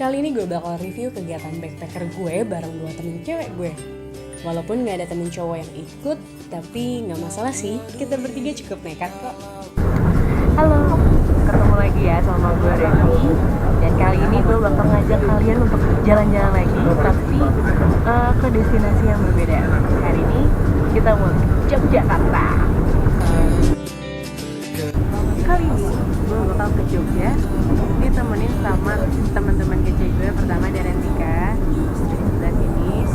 Kali ini gue bakal review kegiatan backpacker gue bareng 2 temen cewek gue. Walaupun gak ada temen cowok yang ikut, tapi gak masalah sih, kita bertiga cukup nekat kok. Halo, ketemu lagi ya sama gue Reni. Dan kali ini gue bakal ngajak kalian untuk jalan-jalan lagi, tapi ke destinasi yang berbeda. Hari ini kita mau ke Yogyakarta. Kali ini gue bakal ke Jogja, ditemenin sama teman-teman kece gue. Pertama ada Rentika di sebelah sini,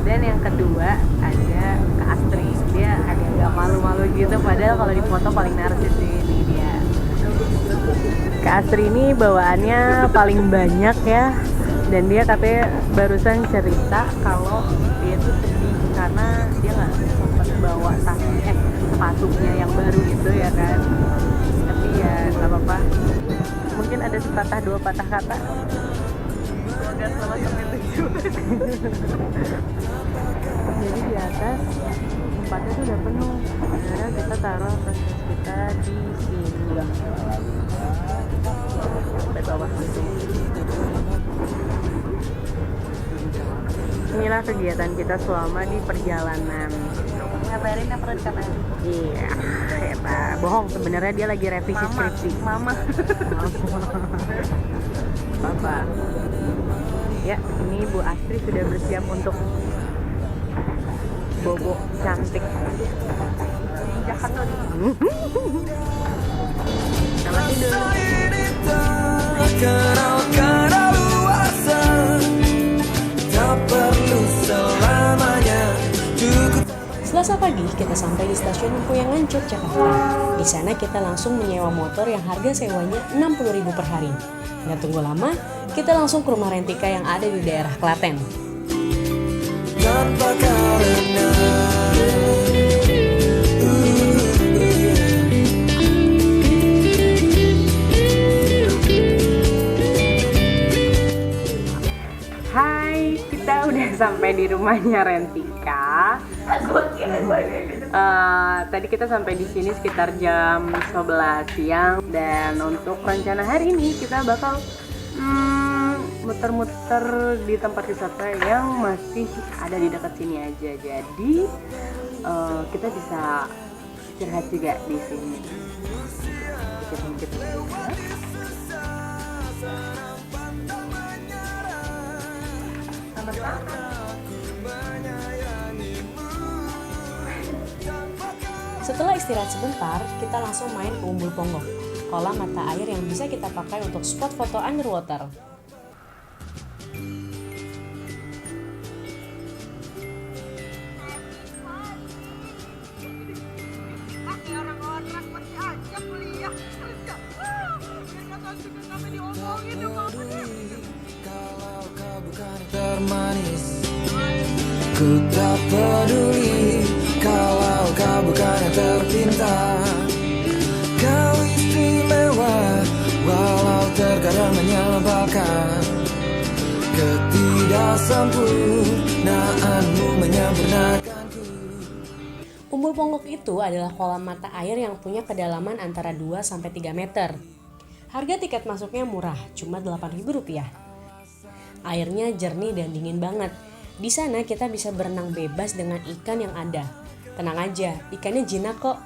dan yang kedua ada Kak Astri. Dia agak malu-malu gitu, padahal kalau di foto paling narsis sih. Ini dia Kak Astri, ini bawaannya paling banyak ya, dan dia katanya barusan cerita kalau dia tuh sedih karena dia nggak sempat bawa sepatunya yang baru gitu ya kan. Tapi ya nggak apa-apa, mungkin ada sepatah dua patah kata. Semoga selamat sampai tujuan. Jadi di atas tempatnya tuh udah penuh, karena kita taruh tas kita di sini sampai bawah situ. Inilah kegiatan kita selama di perjalanan. Ngabarin apa rekaman? Iya, hebat. Bohong, sebenarnya dia lagi revisi skripsi. Mama. Papa. Ya, ini Bu Astri sudah bersiap untuk bobo cantik. Jahat tuh. Selamat tidur. Selasa pagi kita sampai di stasiun Kuyangan, Yogyakarta. Di sana kita langsung menyewa motor yang harga sewanya 60.000 per hari. Nggak tunggu lama, kita langsung ke rumah Rentika yang ada di daerah Klaten. Hai, kita udah sampai di rumahnya Rentika. Tadi kita sampai di sini sekitar jam 11 siang, dan untuk rencana hari ini kita bakal muter-muter di tempat wisata yang masih ada di dekat sini aja. Jadi kita bisa istirahat juga di sini. Setelah istirahat sebentar, kita langsung main ke Umbul Ponggok, kolam mata air yang bisa kita pakai untuk spot foto underwater. Termanis, ku tak peduli kalau kau bukan yang terpintar. Kau istimewa walau terkadang menyebalkan. Ketidaksempurnaanmu menyempurnakanku. Umbul Ponggok itu adalah kolam mata air yang punya kedalaman antara 2-3 meter. Harga tiket masuknya murah, cuma Rp8.000. Airnya jernih dan dingin banget. Di sana kita bisa berenang bebas dengan ikan yang ada. Tenang aja, ikannya jinak kok.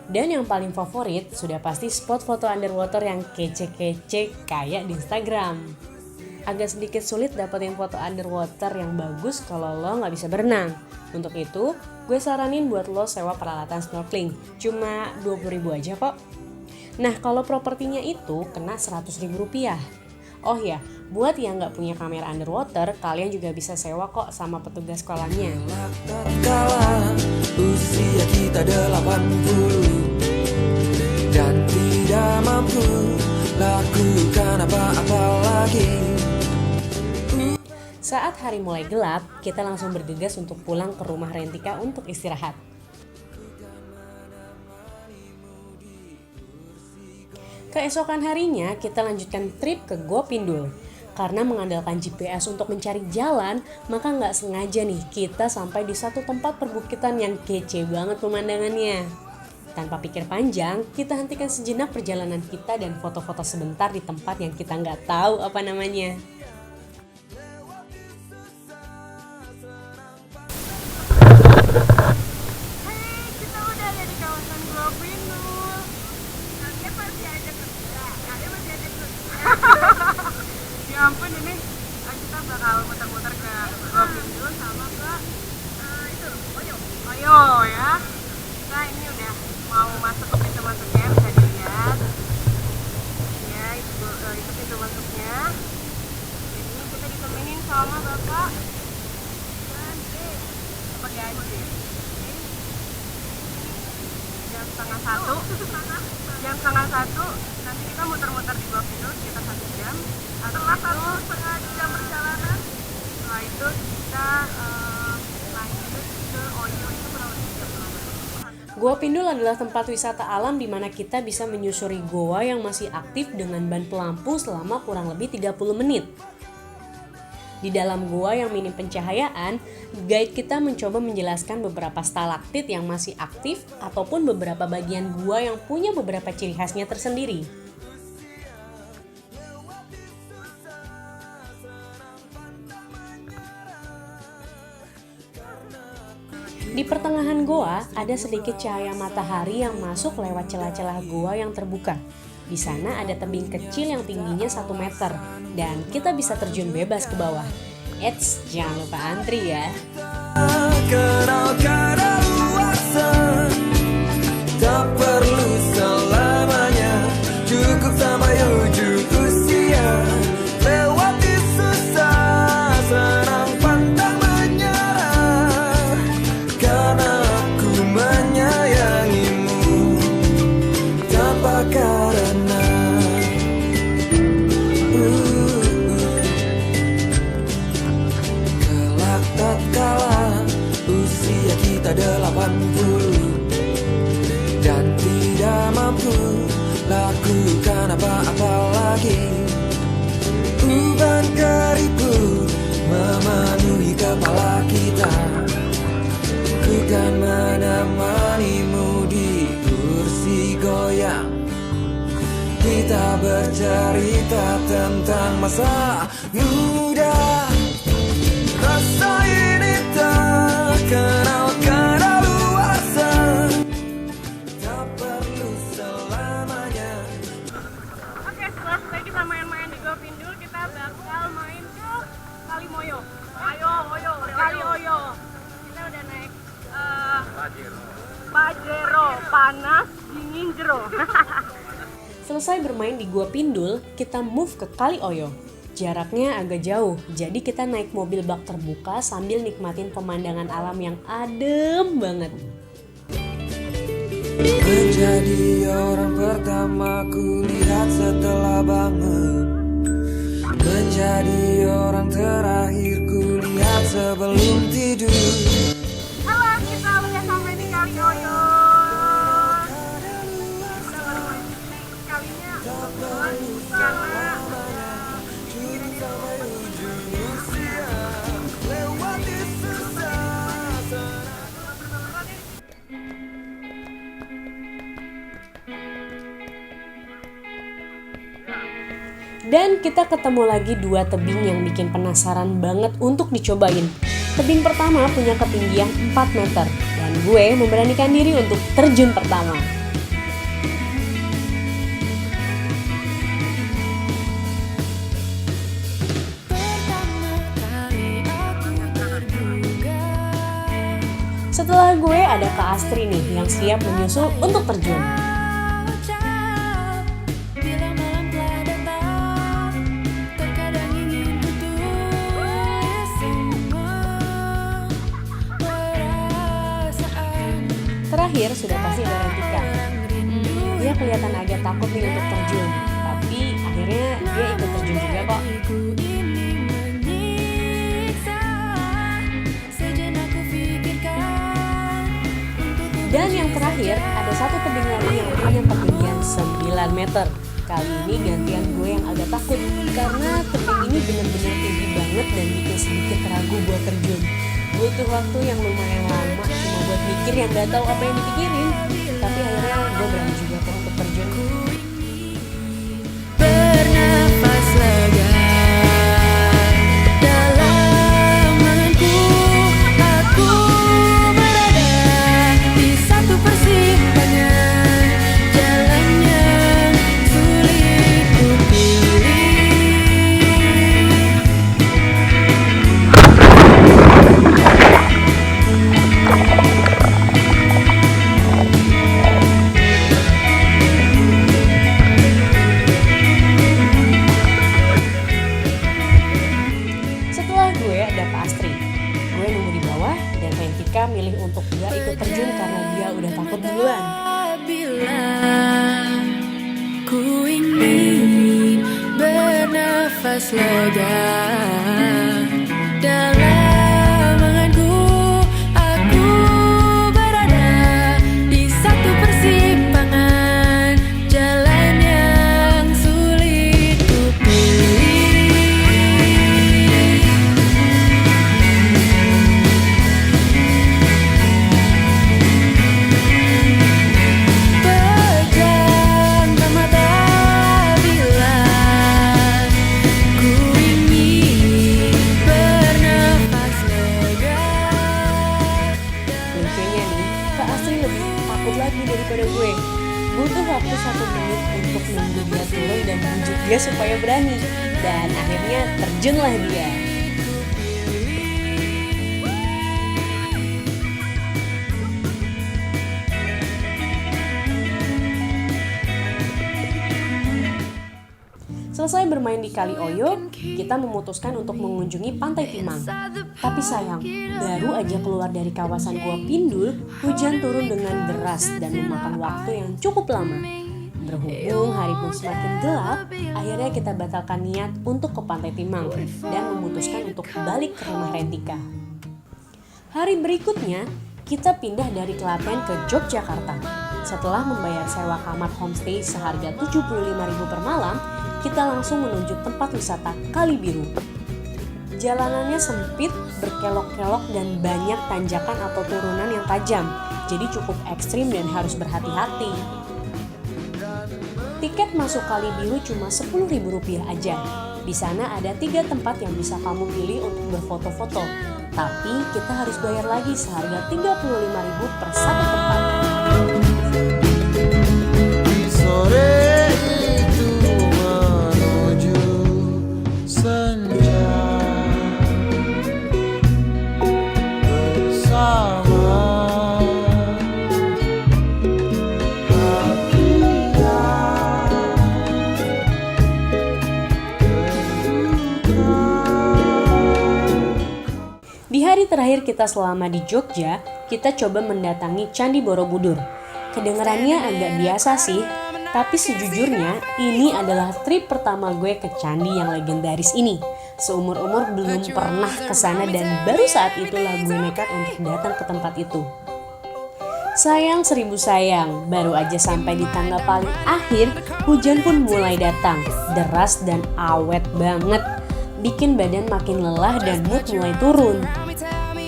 Dan yang paling favorit sudah pasti spot foto underwater yang kece-kece kayak di Instagram. Agak sedikit sulit dapetin foto underwater yang bagus kalau lo nggak bisa berenang. Untuk itu, gue saranin buat lo sewa peralatan snorkeling. Cuma Rp20.000 aja kok. Nah, kalau propertinya itu kena Rp100.000. Oh ya, buat yang nggak punya kamera underwater, kalian juga bisa sewa kok sama petugas kolamnya. Tatkala usia kita 80 dan tidak mampu lakukan apa-apa lagi. Saat hari mulai gelap, kita langsung bergegas untuk pulang ke rumah Rentika untuk istirahat. Keesokan harinya kita lanjutkan trip ke Gua Pindul. Karena mengandalkan GPS untuk mencari jalan, maka nggak sengaja nih kita sampai di satu tempat perbukitan yang kece banget pemandangannya. Tanpa pikir panjang, kita hentikan sejenak perjalanan kita dan foto-foto sebentar di tempat yang kita nggak tahu apa namanya. Kita udah ada di kawasan Gua Pindul. Kalian masih ada kerja. Ya ampun, ini kita bakal muter-muter ke Gua Pindul sama ke itu Oyo ya. Nah ini udah mau masuk ke pintu masuknya, bisa dilihat. Ya itu pintu masuknya. Ini kita ditemenin sama bapak. Pakai aja. Jam setengah satu nanti kita muter-muter di Gua Pindul sekitar 1 jam. Setelah 1,5 jam perjalanan, setelah itu kita lanjut ke Oyo, itu kurang lebih 3 km. Gua Pindul adalah tempat wisata alam di mana kita bisa menyusuri goa yang masih aktif dengan ban pelampu selama kurang lebih 30 menit. Di dalam gua yang minim pencahayaan, guide kita mencoba menjelaskan beberapa stalaktit yang masih aktif ataupun beberapa bagian gua yang punya beberapa ciri khasnya tersendiri. Di pertengahan goa ada sedikit cahaya matahari yang masuk lewat celah-celah goa yang terbuka. Di sana ada tebing kecil yang tingginya 1 meter dan kita bisa terjun bebas ke bawah. Eits, jangan lupa antri ya. Kenal kadaluarsa, tak perlu selamanya, cukup sampai ujung usia. Lewati susah, senang pantang menyerah, karena aku menyayangimu tanpa karena. Kelak tatkala usia kita 80 dan tidak mampu lakukan apa-apa lagi, beban keriput memenuhi kepala kita. Ku kan menemanimu di kursi goyang, kita bercerita tentang masa muda. Rasa ini tak kenal kadaluarsa, tak perlu selamanya. Oke, setelah selesai kita main-main di Gua Pindul, kita bakal main ke Kali Moyo. Kali Oyo. Kita udah naik Pajero, panas, dingin, jero. Selesai bermain di Gua Pindul, kita move ke Kali Oyo. Jaraknya agak jauh, jadi kita naik mobil bak terbuka sambil nikmatin pemandangan alam yang adem banget. Menjadi orang pertama ku lihat setelah bangun, menjadi orang terakhir ku lihat sebelum tidur. Halo, kita udah sampai di Kali Oyo. Kita baru main kalinya kebetulan karena Dan kita ketemu lagi 2 tebing yang bikin penasaran banget untuk dicobain. Tebing pertama punya ketinggian 4 meter dan gue memberanikan diri untuk terjun pertama. Setelah gue ada Kak Astri nih yang siap menyusul untuk terjun. Terakhir sudah pasti ada Rentika. Dia kelihatan agak takut nih untuk terjun, tapi akhirnya dia ikut terjun juga kok. Dan yang terakhir ada satu tebing lagi yang punya ketinggian 9 meter. Kali ini gantian gue yang agak takut karena tebing ini benar-benar tinggi banget dan bikin sedikit ragu buat terjun. Butuh waktu yang lumayan lama cuma buat mikir yang gak tahu apa yang dipikirin. Tapi akhirnya bernafas lega. Dalam anganku, aku berada di satu persimpangan jalan yang sulit ku pilih. Pejamkan mata bila ku ingin bernafas lega. Lucunya nih, Kak Astri lebih takut lagi daripada gue. Butuh waktu 1 menit untuk nunggu dia turun dan bujuk dia supaya berani. Dan akhirnya terjunlah dia. Selesai bermain di Kali Oyo, kita memutuskan untuk mengunjungi Pantai Timang. Tapi sayang, baru aja keluar dari kawasan Gua Pindul, hujan turun dengan deras dan memakan waktu yang cukup lama. Berhubung hari pun semakin gelap, akhirnya kita batalkan niat untuk ke Pantai Timang dan memutuskan untuk balik ke rumah Rentika. Hari berikutnya, kita pindah dari Klaten ke Yogyakarta. Setelah membayar sewa kamar homestay seharga 75.000 per malam, kita langsung menuju tempat wisata Kali Biru. Jalanannya sempit, berkelok-kelok dan banyak tanjakan atau turunan yang tajam, jadi cukup ekstrim dan harus berhati-hati. Tiket masuk Kali Biru cuma Rp10.000 aja. Di sana ada 3 tempat yang bisa kamu pilih untuk berfoto-foto, tapi kita harus bayar lagi seharga Rp35.000 per satu tempat. Sore itu menuju senja bersama hatinya Di hari terakhir kita selama di Jogja, kita coba mendatangi Candi Borobudur. Kedengarannya agak biasa sih, tapi sejujurnya ini adalah trip pertama gue ke candi yang legendaris ini. Seumur-umur belum pernah ke sana dan baru saat itulah gue nekat untuk datang ke tempat itu. Sayang seribu sayang, baru aja sampai di tangga paling akhir, hujan pun mulai datang, deras dan awet banget. Bikin badan makin lelah dan mood mulai turun.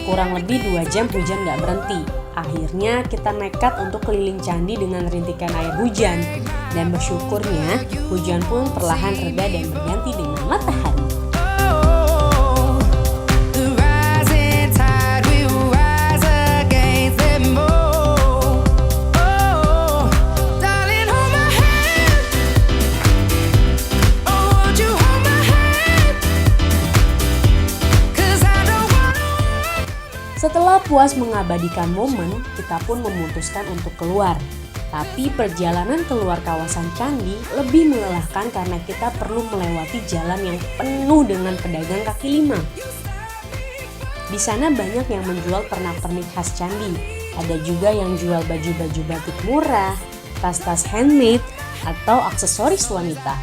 Kurang lebih 2 jam hujan gak berhenti. Akhirnya kita nekat untuk keliling candi dengan rintikan air hujan. Dan bersyukurnya hujan pun perlahan reda dan berganti dengan matahari. The rising tide will rise against them all. Oh, darling, hold my hand. Oh, won't you hold my hand? 'Cause I don't wanna. Setelah puas mengabadikan momen, kita pun memutuskan untuk keluar. Tapi perjalanan keluar kawasan candi lebih melelahkan karena kita perlu melewati jalan yang penuh dengan pedagang kaki lima. Di sana banyak yang menjual pernak-pernik khas candi. Ada juga yang jual baju-baju batik murah, tas-tas handmade, atau aksesoris wanita.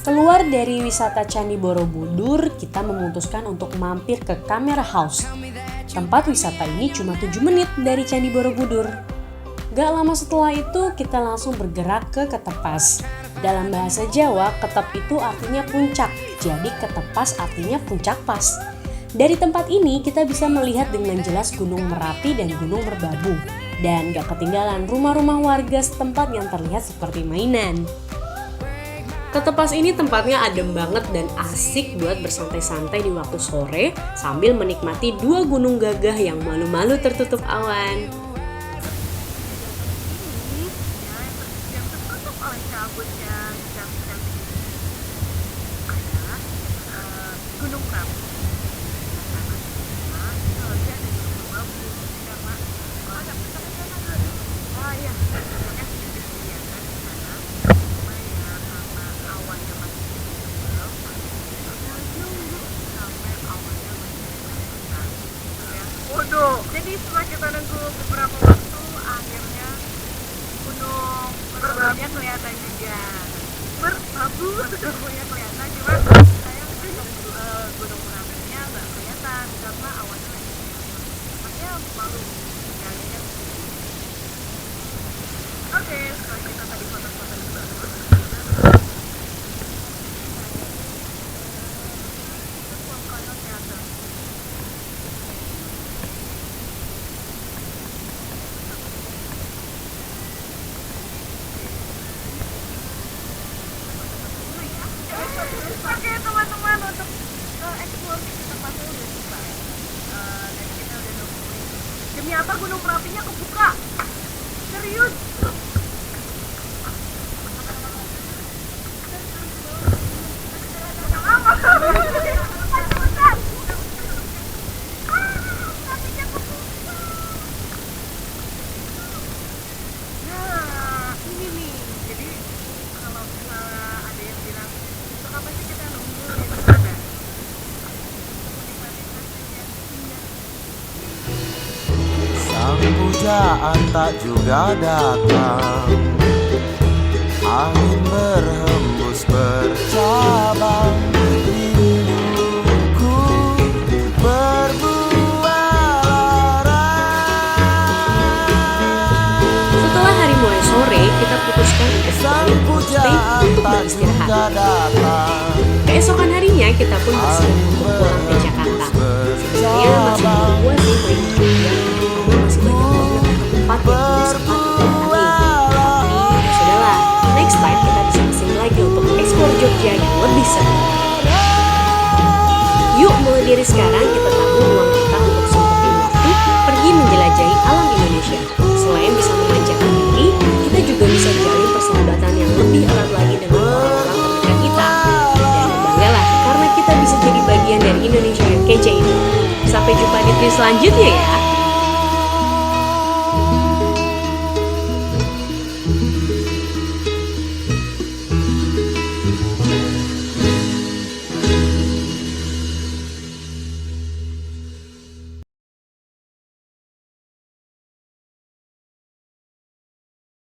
Keluar dari wisata Candi Borobudur, kita memutuskan untuk mampir ke Camera House. Tempat wisata ini cuma 7 menit dari Candi Borobudur. Gak lama setelah itu, kita langsung bergerak ke Ketepas. Dalam bahasa Jawa, ketep itu artinya puncak, jadi ketepas artinya puncak pas. Dari tempat ini, kita bisa melihat dengan jelas Gunung Merapi dan Gunung Merbabu. Dan gak ketinggalan rumah-rumah warga setempat yang terlihat seperti mainan. Ketepas ini tempatnya adem banget dan asik buat bersantai-santai di waktu sore sambil menikmati 2 gunung gagah yang malu-malu tertutup awan. Gunung Merapi. Jadi setelah kita nunggu beberapa waktu, akhirnya gunung Merbabunya kelihatan juga. Merbabu Punya kelihatan, cuma sayang Gunung Merapinya nggak kelihatan karena awannya lagi. Makanya malu jalannya. Oke, setelah kita tadi foto-foto juga. Oke teman-teman, untuk explore di tempat ini udah selesai. Dan kita udah nungguin. Demi apa Gunung Merapinya kebuka? Serius? Nah, ini nih. Jadi kalau misalnya ada yang bilang untuk apa sih kita nunggu di sana? Sang pujaan tak juga datang, angin berhembus bercabang, rinduku berbuah lara. Setelah hari mulai sore, kita putuskan untuk Sang kembali ke homestay pujaan untuk tak beristirahat. juga datang, Keesokan harinya kita pun bersiap untuk pulang ke Jakarta. Sebenarnya masih belum puas sih main ke Jogja, karena masih banyak banget tempat yang belum sempat kita datangi. Tapi ya sudahlah, next time kita bisa kesini lagi untuk explore Jogja yang lebih seru. Yuk mulai dari sekarang kita tabung uang kita untuk sempetin waktu pergi menjelajahi alam Indonesia. Selain bisa memanjakan diri, kita juga bisa jalin persahabatan yang lebih erat lagi dengan orang-orang terdekat kita. Dan berbanggalah karena kita bisa jadi bagian dari Indonesia yang kece ini. Sampai jumpa di tweet selanjutnya ya.